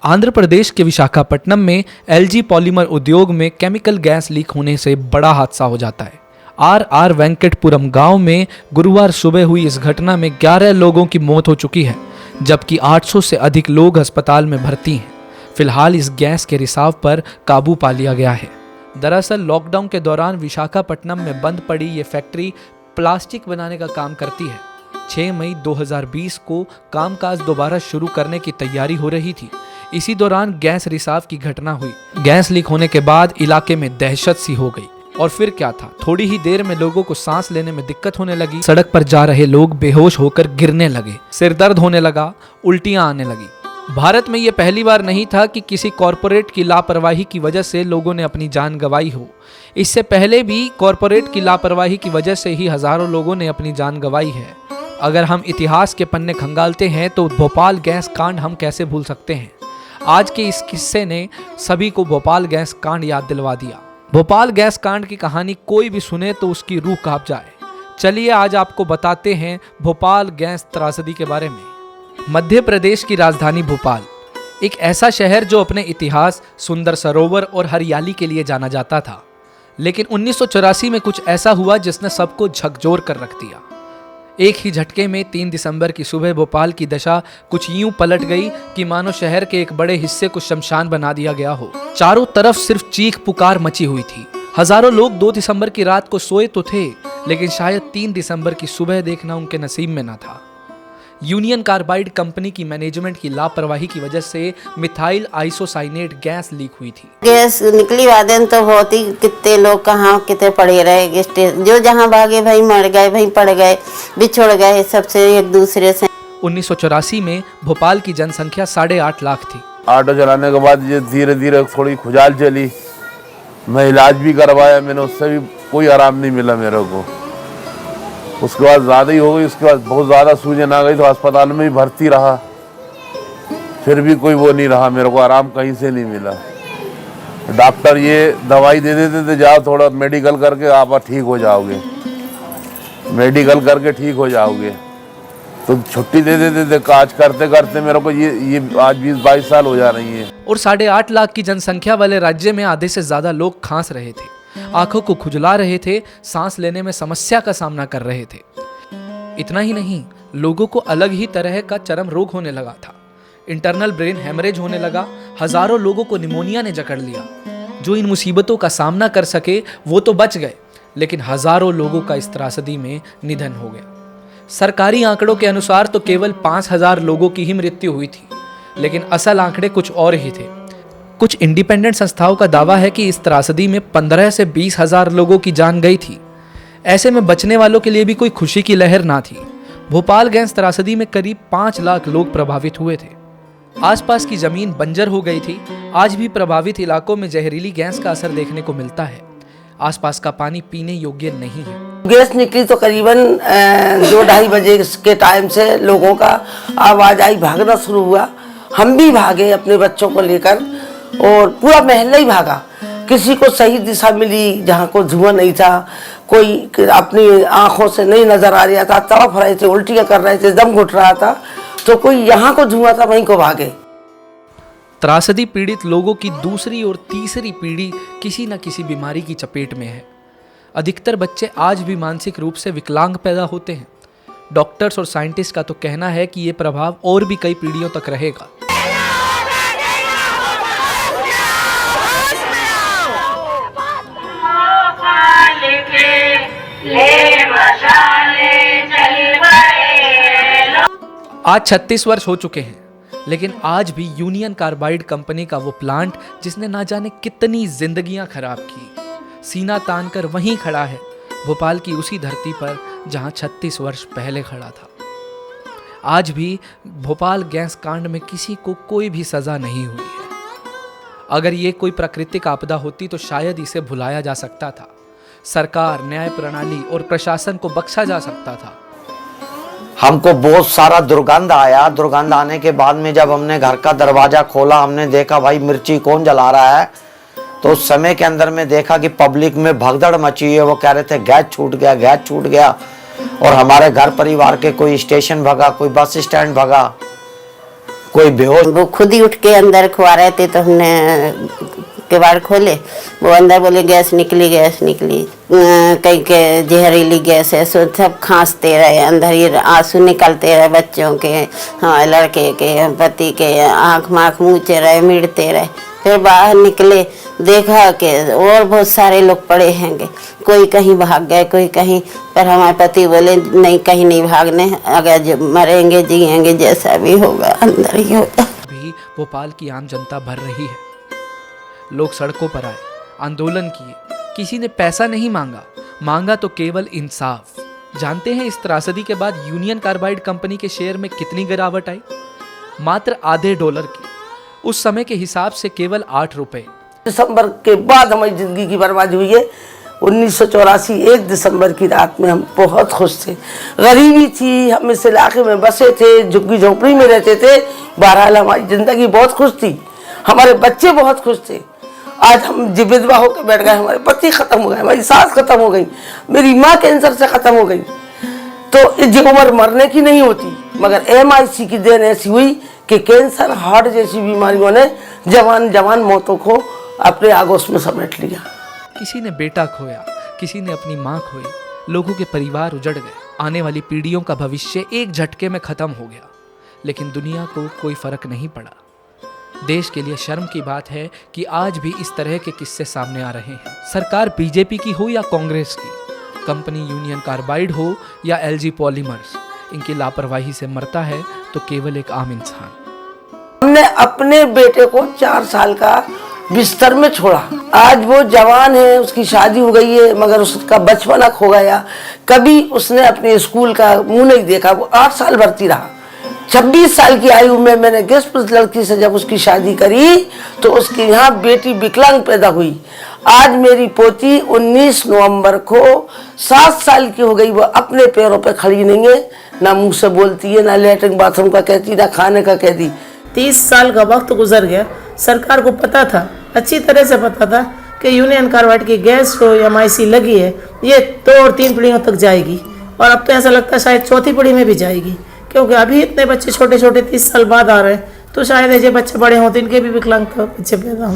आंध्र प्रदेश के विशाखापट्टनम में LG polymer उद्योग में केमिकल गैस लीक होने से बड़ा हादसा हो जाता है। आर वेंकटपुरम गांव में गुरुवार सुबह हुई इस घटना में 11 लोगों की मौत हो चुकी है, जबकि 800 से अधिक लोग अस्पताल में भर्ती हैं। फिलहाल इस गैस के रिसाव पर काबू पा लिया गया है। दरअसल लॉकडाउन के दौरान विशाखापट्टनम में बंद पड़ी ये फैक्ट्री प्लास्टिक बनाने का काम करती है। 6 मई 2020 को कामकाज दोबारा शुरू करने की तैयारी हो रही थी। इसी दौरान गैस रिसाव की घटना हुई। गैस लीक होने के बाद इलाके में दहशत सी हो गई। और फिर क्या था, थोड़ी ही देर में लोगों को सांस लेने में दिक्कत होने लगी। सड़क पर जा रहे लोग बेहोश होकर गिरने लगे, सिर दर्द होने लगा, उल्टियां आने लगी। भारत में ये पहली बार नहीं था कि किसी कॉरपोरेट की लापरवाही की वजह से लोगों ने अपनी जान गंवाई हो। इससे पहले भी कॉरपोरेट की लापरवाही की वजह से ही हजारों लोगों ने अपनी जान गंवाई है। अगर हम इतिहास के पन्ने खंगालते हैं तो भोपाल गैस कांड हम कैसे भूल सकते हैं। आज के इस किस्से ने सभी को भोपाल गैस कांड याद दिलवा दिया। भोपाल गैस कांड की कहानी कोई भी सुने तो उसकी रूह कांप जाए। चलिए आज आपको बताते हैं भोपाल गैस त्रासदी के बारे में। मध्य प्रदेश की राजधानी भोपाल एक ऐसा शहर जो अपने इतिहास, सुंदर सरोवर और हरियाली के लिए जाना जाता था। लेकिन 1984 में कुछ ऐसा हुआ जिसने सबको झकझोर कर रख दिया। एक ही झटके में 3 दिसंबर की सुबह भोपाल की दशा कुछ यूं पलट गई कि मानो शहर के एक बड़े हिस्से को शमशान बना दिया गया हो। चारों तरफ सिर्फ चीख पुकार मची हुई थी। हजारों लोग 2 दिसंबर की रात को सोए तो थे, लेकिन शायद 3 दिसंबर की सुबह देखना उनके नसीब में न था। यूनियन कार्बाइड कंपनी की मैनेजमेंट की लापरवाही की वजह से मिथाइल आइसोसाइनेट गैस लीक हुई थी। गैस निकली वादन तो बहुत ही, कितने लोग कहाँ कितने पड़े रहे, जो जहाँ भागे भाई मर गए, भाई पड़ गए, बिछुड़ गए सबसे एक दूसरे से। 1984 में भोपाल की जनसंख्या 8.5 लाख थी। ऑटो चलाने के बाद ये धीरे धीरे थोड़ी खुजाल चली। मैं इलाज भी करवाया मैंने, उससे भी कोई आराम नहीं मिला मेरे को। उसके बाद ज़्यादा ही हो गई, उसके बाद बहुत ज़्यादा सूजन आ गई तो अस्पताल में ही भर्ती रहा। फिर भी कोई वो नहीं रहा, मेरे को आराम कहीं से नहीं मिला। डॉक्टर ये दवाई दे देते थे, जाओ थोड़ा मेडिकल करके आप ठीक हो जाओगे, मेडिकल करके ठीक हो जाओगे, तो छुट्टी दे देते थे। काज करते करते मेरे को ये आज 20-22 साल हो जा रही है। और 8.5 लाख की जनसंख्या वाले राज्य में आधे से ज्यादा लोग खांस रहे थे, आंखों को खुजला रहे थे, सांस लेने में समस्या का सामना कर रहे थे। इतना ही नहीं, लोगों को अलग ही तरह का चरम रोग होने लगा था। इंटरनल ब्रेन हेमरेज होने लगा। हजारों लोगों को निमोनिया ने जकड़ लिया। जो इन मुसीबतों का सामना कर सके वो तो बच गए, लेकिन हजारों लोगों का इस त्रासदी में निधन हो गया। सरकारी आंकड़ों के अनुसार तो केवल 5000 लोगों की ही मृत्यु हुई थी, लेकिन असल आंकड़े कुछ और ही थे। कुछ इंडिपेंडेंट संस्थाओं का दावा है कि इस त्रासदी में 15 से 20 हजार लोगों की जान गई थी। ऐसे में बचने वालों के लिए भी कोई खुशी की लहर ना थी। भोपाल गैस त्रासदी में करीब 5 लाख लोग प्रभावित हुए थे। आसपास की जमीन बंजर हो गई थी। आज भी प्रभावित इलाकों में जहरीली गैस का असर देखने को मिलता है। आसपास का पानी पीने योग्य नहीं है। गैस निकली तो करीबन 2-2:30 बजे के टाइम से लोगों का आवाज आई, भागना शुरू हुआ। हम भी भागे अपने बच्चों को लेकर और पूरा मोहल्ला ही भागा। किसी को सही दिशा मिली जहाँ को धुआं नहीं था, कोई अपनी आंखों से नहीं नजर आ रहा था, तड़प रहे थे, उल्टियाँ कर रहे थे, दम घुट रहा था, तो कोई यहाँ को धुआं था वहीं को भागे। त्रासदी पीड़ित लोगों की दूसरी और तीसरी पीढ़ी किसी न किसी बीमारी की चपेट में है। अधिकतर बच्चे आज भी मानसिक रूप से विकलांग पैदा होते हैं। डॉक्टर्स और साइंटिस्ट का तो कहना है कि ये प्रभाव और भी कई पीढ़ियों तक रहेगा। आज 36 वर्ष हो चुके हैं, लेकिन आज भी यूनियन कार्बाइड कंपनी का वो प्लांट जिसने ना जाने कितनी जिंदगियां खराब की, सीना तान कर वहीं खड़ा है, भोपाल की उसी धरती पर जहां 36 वर्ष पहले खड़ा था। आज भी भोपाल गैस कांड में किसी को कोई भी सजा नहीं हुई है। अगर ये कोई प्राकृतिक आपदा होती तो शायद इसे भुलाया जा सकता था। सरकार, न्याय प्रणाली और प्रशासन को बख्शा जा सकता था। हमको बहुत सारा दुर्गंध आया। दुर्गंध आने के बाद में जब हमने घर का दरवाजा खोला, हमने देखा भाई मिर्ची कौन जला रहा है, तो उस समय के अंदर में देखा कि पब्लिक में भगदड़ मची है। वो कह रहे थे गैस छूट गया, गैस छूट गया। और हमारे घर परिवार के कोई स्टेशन भगा, कोई बस स्टैंड भगा, कोई बेहोश। वो खुद ही उठ के अंदर खुआ रहे थे तो हमने किवाड़ खोले, वो अंदर बोले गैस निकली कहीं के जहरीली गैस है। सो सब खांसते रहे, अंदर ही आंसू निकलते रहे बच्चों के, हाँ लड़के के पति के, आँख माँख मूँचे रहे, मिड़ते रहे। फिर बाहर निकले, देखा कि और बहुत सारे लोग पड़े हैंगे, कोई कहीं भाग गए कोई कहीं, पर हमारे पति बोले नहीं कहीं नहीं भागने, अगर मरेंगे जिएंगे जैसा भी होगा अंदर ही होगा। भी भोपाल की आम जनता भर रही है। लोग सड़कों पर आए, आंदोलन किए, किसी ने पैसा नहीं मांगा तो केवल इंसाफ। जानते हैं इस त्रासदी के बाद यूनियन कार्बाइड कंपनी के शेयर में कितनी गिरावट आई? मात्र आधे डॉलर की, उस समय के हिसाब से केवल 8 रुपए। दिसंबर के बाद हमारी जिंदगी की बर्बादी हुई है। 1984 1 दिसंबर की रात में हम बहुत खुश थे। गरीबी थी, हम इस इलाके में बसे थे, झुग्गी झोंपड़ी में रहते थे, बहरहाल हमारी जिंदगी बहुत खुश थी, हमारे बच्चे बहुत खुश थे। आज हम विधवा होकर बैठ गए, हमारे पति खत्म हो गए, हमारी सास खत्म हो गई, मेरी माँ कैंसर से खत्म हो गई। तो ये उम्र मरने की नहीं होती, मगर MIC की देन ऐसी हुई कि कैंसर, हार्ट जैसी बीमारियों ने जवान मौतों को अपने आगोश में समेट लिया। किसी ने बेटा खोया, किसी ने अपनी माँ खोई, लोगों के परिवार उजड़ गए, आने वाली पीढ़ियों का भविष्य एक झटके में खत्म हो गया। लेकिन दुनिया को कोई फर्क नहीं पड़ा। देश के लिए शर्म की बात है कि आज भी इस तरह के किस्से सामने आ रहे हैं। सरकार BJP की हो या कांग्रेस की, कंपनी यूनियन कार्बाइड हो या LG पॉलीमर्स, इनकी लापरवाही से मरता है तो केवल एक आम इंसान। हमने अपने बेटे को 4 साल का बिस्तर में छोड़ा, आज वो जवान है, उसकी शादी हो गई है, मगर उसका बचपना खो गया। कभी उसने अपने स्कूल का मुंह नहीं देखा। वो 8 साल भर्ती रहा। 26 साल की आयु में मैंने गेस्ट लड़की से जब उसकी शादी करी तो उसके यहाँ बेटी विकलांग पैदा हुई। आज मेरी पोती 19 नवंबर को 7 साल की हो गई। वो अपने पैरों पे खड़ी नहीं है, ना मुंह से बोलती है, ना लेटरिन बाथरूम का कहती, ना खाने का कहती। 30 साल का वक्त गुजर गया, सरकार को पता था, अच्छी तरह से पता था कि यूनियन कार्बाइड की गैस जो MIC लगी है ये 2 और 3 पीढ़ियों तक जाएगी, और अब तो ऐसा लगता है शायद 4थी पीढ़ी में भी जाएगी, क्योंकि अभी इतने बच्चे छोटे 30 साल बाद आ रहे हैं, तो शायद ऐसे बच्चे बड़े होते इनके भी विकलांग बच्चे पैदा हों।